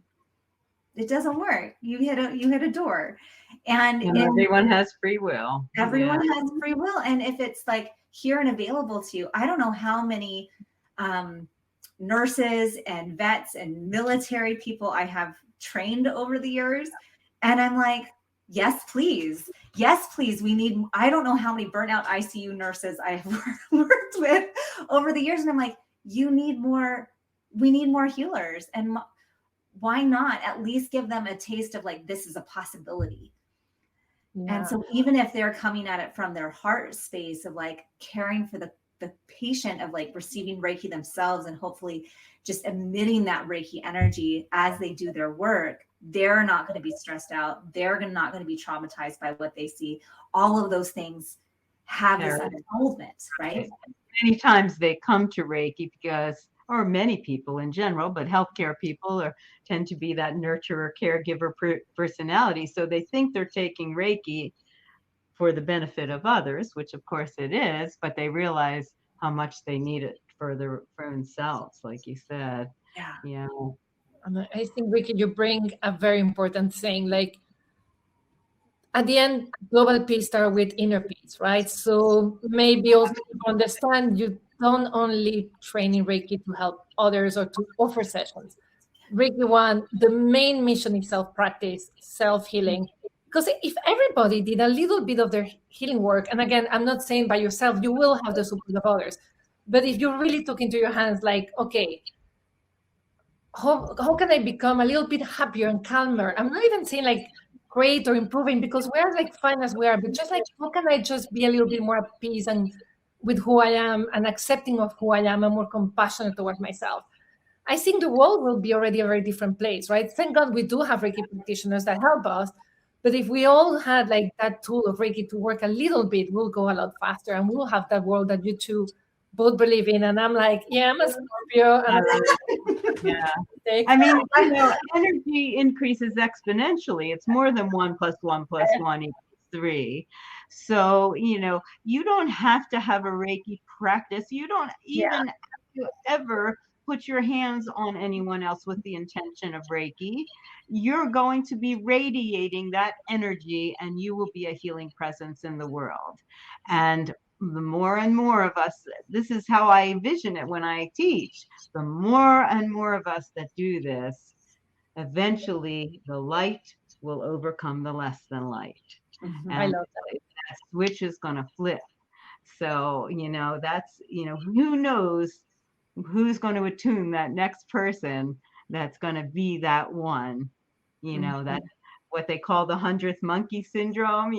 It doesn't work. You hit a door, and everyone has free will. Everyone has free will, and if it's like here and available to you, I don't know how many nurses and vets and military people I have trained over the years, and I'm like, Yes, please. Yes, please. We need, I don't know how many burnout ICU nurses I have worked with over the years. And I'm like, we need more healers. And why not at least give them a taste of like, this is a possibility. Yeah. And so even if they're coming at it from their heart space of like caring for the patient, of like receiving Reiki themselves and hopefully just emitting that Reiki energy as they do their work, they're not going to be stressed out. They're not going to be traumatized by what they see. All of those things have this unfoldment, right? Many times they come to Reiki because, or many people in general, but healthcare people tend to be that nurturer, caregiver personality. So they think they're taking Reiki for the benefit of others, which of course it is, but they realize how much they need it for themselves, like you said. Yeah. And I think, Ricky, you bring a very important thing. Like, at the end, global peace starts with inner peace, right? So maybe also understand you don't only train in Reiki to help others or to offer sessions. Reiki One, the main mission is self-practice, self-healing. Because if everybody did a little bit of their healing work, and again, I'm not saying by yourself, you will have the support of others. But if you really took into your hands, like, okay, how can I become a little bit happier and calmer? I'm not even saying like great or improving, because we're like fine as we are, but just like, how can I just be a little bit more at peace and with who I am and accepting of who I am and more compassionate towards myself? I think the world will be already a very different place, right? Thank God we do have Reiki practitioners that help us. But if we all had like that tool of Reiki to work a little bit, we'll go a lot faster, and we'll have that world that you two both believe in. And I'm like, yeah, I'm a Scorpio. Yeah. I mean, energy increases exponentially. It's more than 1 + 1 + 1 = 3. So, you don't have to have a Reiki practice. You don't even have to ever put your hands on anyone else with the intention of Reiki. You're going to be radiating that energy, and you will be a healing presence in the world. And the more and more of us, this is how I envision it when I teach, the more and more of us that do this, eventually the light will overcome the less than light. Mm-hmm. And I love that switch is going to flip. So, that's, who knows who's going to attune that next person that's going to be that one, that what they call the 100th monkey syndrome,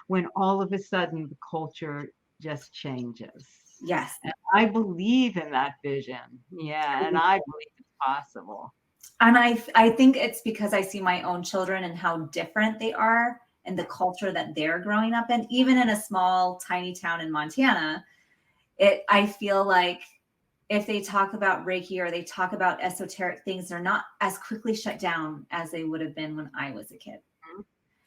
when all of a sudden the culture just changes. Yes. And I believe in that vision. Yeah. And I believe it's possible. And I think it's because I see my own children and how different they are and the culture that they're growing up in. Even in a small, tiny town in Montana, I feel like if they talk about Reiki or they talk about esoteric things, they're not as quickly shut down as they would have been when I was a kid.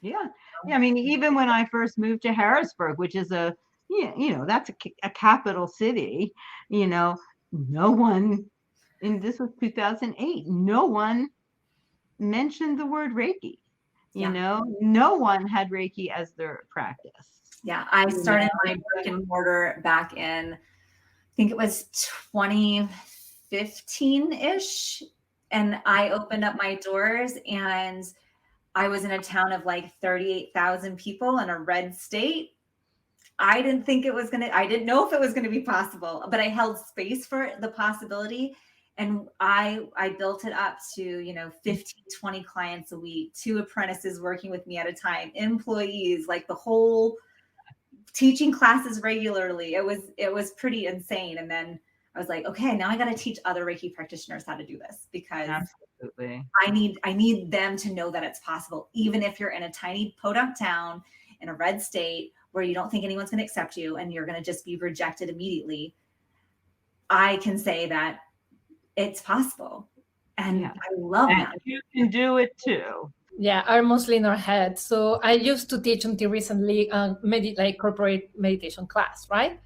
Yeah. I mean, even when I first moved to Harrisburg, which is that's a capital city, no one, and this was 2008, no one mentioned the word Reiki. No one had Reiki as their practice. Yeah. I started my brick and mortar back in, I think it was 2015-ish. And I opened up my doors, and I was in a town of like 38,000 people in a red state. I didn't know if it was going to be possible, but I held space for the possibility. And I built it up to, 15, 20 clients a week, 2 apprentices working with me at a time, employees, like the whole, teaching classes regularly. It was pretty insane. And then I was like, okay, now I got to teach other Reiki practitioners how to do this, because absolutely, I need them to know that it's possible. Even if you're in a tiny podunk town in a red state where you don't think anyone's going to accept you and you're going to just be rejected immediately, I can say that it's possible. And I love that. You can do it too. Yeah, are mostly in our head. So I used to teach until recently like corporate meditation class, right?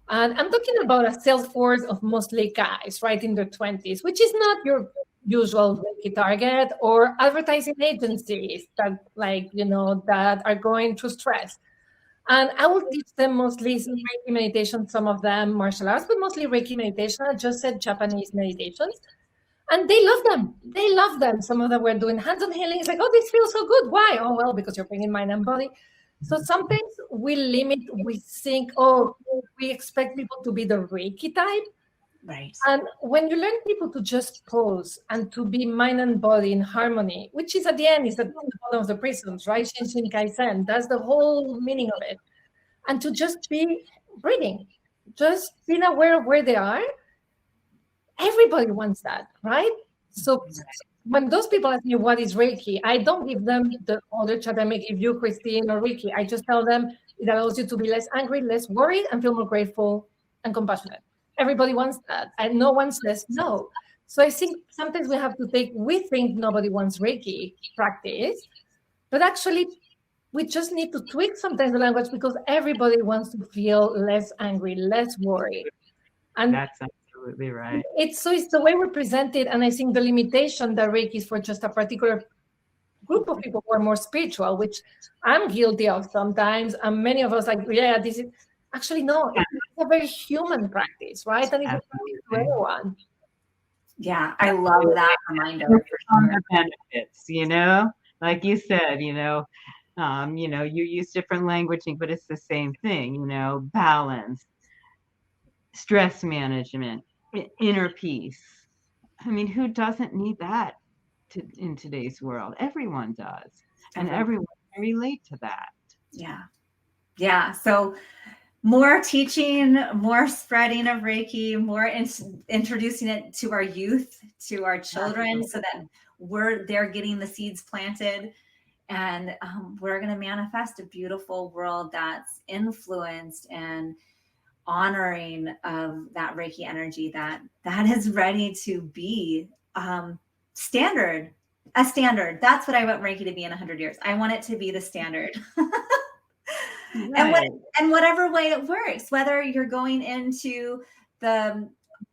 And I'm talking about a sales force of mostly guys, right, in their 20s, which is not your usual Reiki target, or advertising agencies that that are going through stress. And I will teach them mostly Reiki meditation, some of them martial arts, but mostly Reiki meditation. I just said Japanese meditations. And they love them. They love them. Some of them were doing hands-on healing. It's like, oh, this feels so good. Why? Oh, well, because you're bringing mind and body. So sometimes we limit, we think, oh, we expect people to be the Reiki type. Right. And when you learn people to just pose and to be mind and body in harmony, which is at the end, is at the bottom of the prisms, right? Shinshin Kaizen, that's the whole meaning of it. And to just be breathing, just being aware of where they are. Everybody wants that, right? So when those people ask me what is Reiki, I don't give them the other chat I may give you, Christine or Reiki. I just tell them it allows you to be less angry, less worried, and feel more grateful and compassionate. Everybody wants that, and no one says no. So I think sometimes we think nobody wants Reiki practice, but actually we just need to tweak sometimes the language because everybody wants to feel less angry, less worried. And That's absolutely right. it's the way we present it, and I think the limitation that Reiki is for just a particular group of people who are more spiritual, which I'm guilty of sometimes, and many of us this is actually no, it's a very human practice, right? And it's a practice for everyone. Yeah, I love that reminder. On the benefits, like you said, you use different languaging, but it's the same thing, balance, stress management, inner peace. I mean, who doesn't need that in today's world? Everyone does. And everyone can relate to that. Yeah. Yeah. So more teaching, more spreading of Reiki, more introducing it to our youth, to our children, so that they're getting the seeds planted. And we're going to manifest a beautiful world that's influenced and honoring of that Reiki energy that is ready to be standard. A standard. That's what I want Reiki to be in 100 years. I want it to be the standard. Right. And whatever way it works, whether you're going into the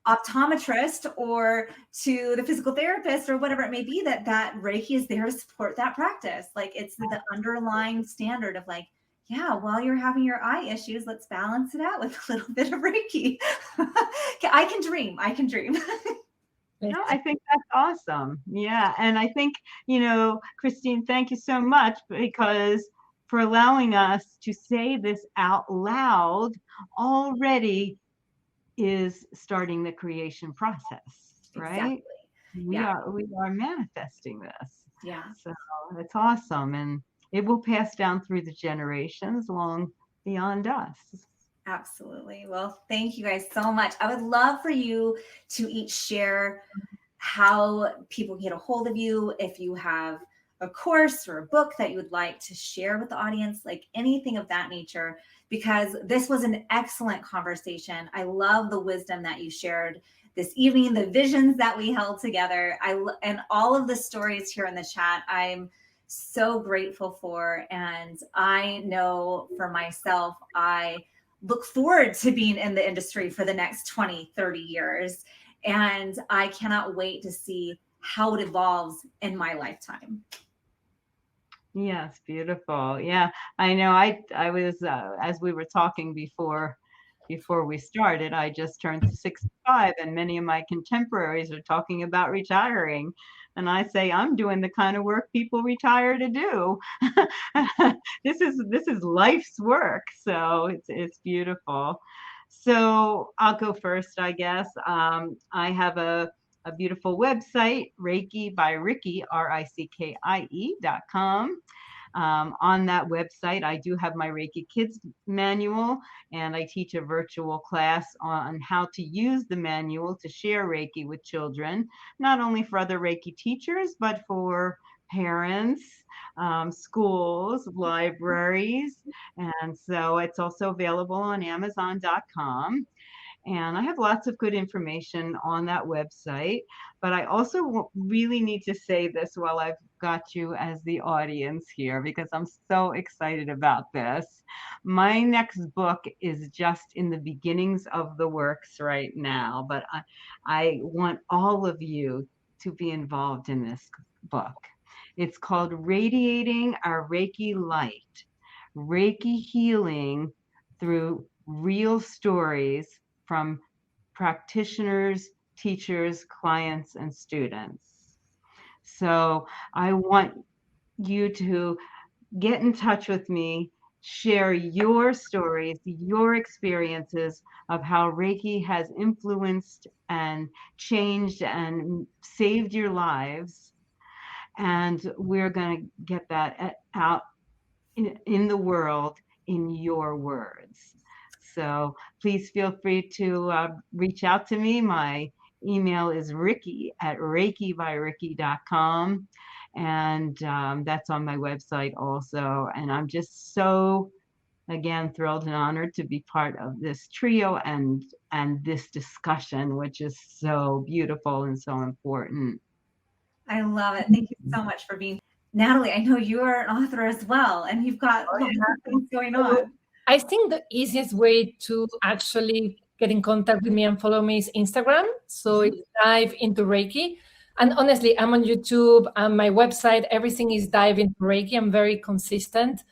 optometrist or to the physical therapist or whatever it may be, that Reiki is there to support that practice. Like it's the underlying standard of like, yeah, while you're having your eye issues, let's balance it out with a little bit of Reiki. I can dream. No, I think that's awesome. Yeah. And I think, Christine, thank you so much because for allowing us to say this out loud already is starting the creation process, right? Exactly. We are manifesting this. Yeah. So it's awesome. And it will pass down through the generations long beyond us. Absolutely. Well, thank you guys so much. I would love for you to each share how people can get a hold of you. If you have a course or a book that you would like to share with the audience, like anything of that nature, because this was an excellent conversation. I love the wisdom that you shared this evening, the visions that we held together, and all of the stories here in the chat. I'm so grateful for, and I know for myself, I look forward to being in the industry for the next 20, 30 years. And I cannot wait to see how it evolves in my lifetime. Yes, beautiful. Yeah, I know. I was as we were talking before we started, I just turned 65, and many of my contemporaries are talking about retiring. And I say I'm doing the kind of work people retire to do. This is life's work, so it's beautiful. So I'll go first, I guess. I have a beautiful website, Reiki by Rickie, RICKIE.com. On that website, I do have my Reiki Kids manual, and I teach a virtual class on how to use the manual to share Reiki with children, not only for other Reiki teachers, but for parents, schools, libraries. And so it's also available on Amazon.com. And I have lots of good information on that website. But I also really need to say this while I've got you as the audience here, because I'm so excited about this. My next book is just in the beginnings of the works right now, but I want all of you to be involved in this book. It's called Radiating Our Reiki Light, Reiki Healing Through Real Stories from Practitioners teachers, clients, and students. So I want you to get in touch with me, share your stories, your experiences of how Reiki has influenced and changed and saved your lives. And we're going to get that out in the world in your words. So please feel free to reach out to me. My email is ricky@reikibyricky.com. And that's on my website also. And I'm just so, again, thrilled and honored to be part of this trio and this discussion, which is so beautiful and so important. I love it. Thank you so much for being. Natalie, I know you are an author as well, and you've got lots of things going on. I think the easiest way to actually get in contact with me and follow me is Instagram. So it's Dive Into Reiki. And honestly, I'm on YouTube and my website, everything is Dive Into Reiki. I'm very consistent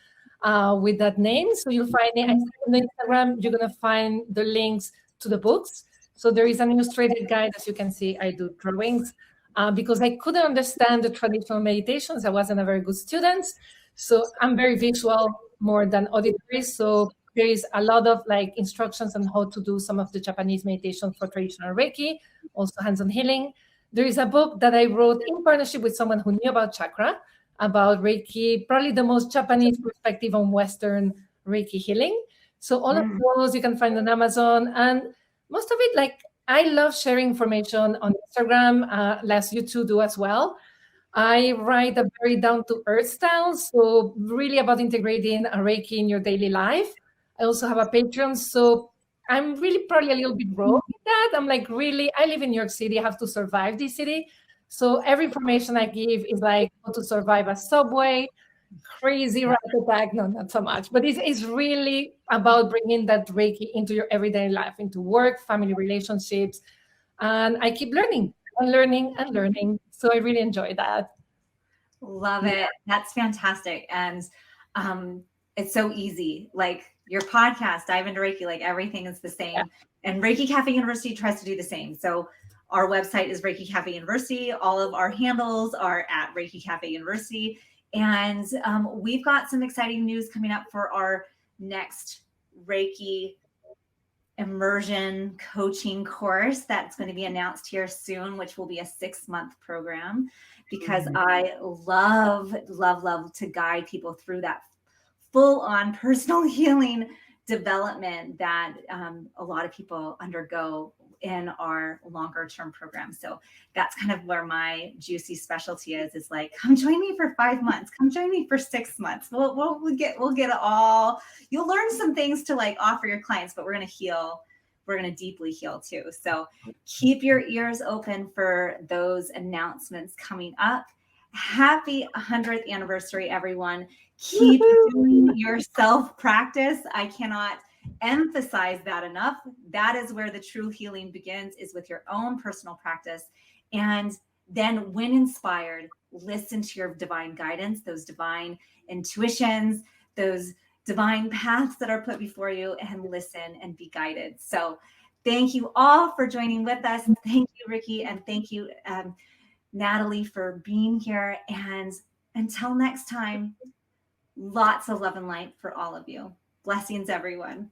with that name. So you'll find it on Instagram. You're going to find the links to the books. So there is an illustrated guide. As you can see, I do drawings because I couldn't understand the traditional meditations. I wasn't a very good student. So I'm very visual more than auditory. So there is a lot of like instructions on how to do some of the Japanese meditation for traditional Reiki, also hands-on healing. There is a book that I wrote in partnership with someone who knew about chakra, about Reiki, probably the most Japanese perspective on Western Reiki healing. So all of those you can find on Amazon. And most of it, like I love sharing information on Instagram, as you two do as well. I write a very down-to-earth style, so really about integrating a Reiki in your daily life. I also have a Patreon, so I'm really probably a little bit raw with that. I'm like, really, I live in New York City, I have to survive this city. So every information I give is like how to survive a subway, crazy rat attack. No, not so much, but it's really about bringing that Reiki into your everyday life, into work, family relationships. And I keep learning and learning and learning. So I really enjoy that. Love it. That's fantastic. And it's so easy. Like your podcast, Dive Into Reiki, like everything is the same. And Reiki Cafe University tries to do the same. So our website is Reiki Cafe University. All of our handles are at Reiki Cafe University. And we've got some exciting news coming up for our next Reiki Immersion coaching course that's going to be announced here soon, which will be a 6-month program, because I love to guide people through that full-on personal healing development that a lot of people undergo in our longer term program. So that's kind of where my juicy specialty is like, come join me for 5 months, come join me for 6 months. We'll get it all. You'll learn some things to like offer your clients, but we're going to heal. We're going to deeply heal too. So keep your ears open for those announcements coming up. Happy 100th anniversary, everyone. Keep doing your self-practice. I cannot emphasize that enough. That is where the true healing begins, is with your own personal practice. And then when inspired, listen to your divine guidance, those divine intuitions, those divine paths that are put before you, and listen and be guided. So thank you all for joining with us. Thank you, Ricky. And thank you, Natalie, for being here. And until next time, lots of love and light for all of you. Blessings, everyone.